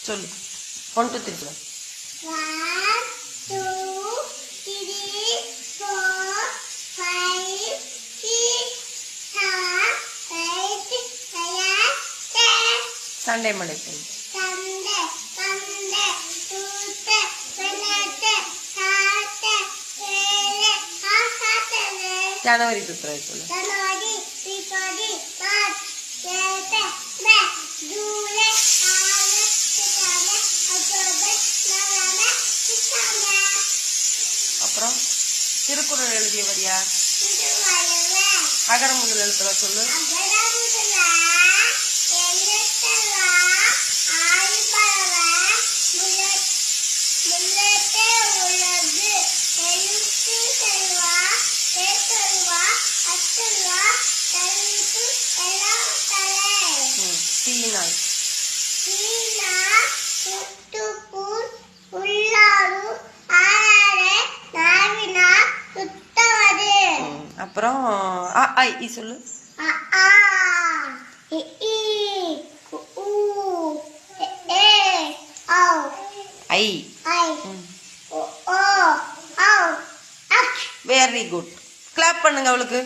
சொல்லு 1 2 3 சொல்லு 1 2 3 4 5 6 7 8 9 Sunday Monday சொல்லு Sunday Tuesday Wednesday Thursday Friday Saturday January February சொல்லு January February March April May July August September October November December அப்புறம் திருக்குறள் எழுதியவர் யார் திருவள்ளுவர் அகர முதல் எழுத்துல சொல்லு சீனாய் அப்புறம் அ ஆ இ சொல்லு ஐ வெரி குட் கிளாப் பண்ணுங்க அவளுக்கு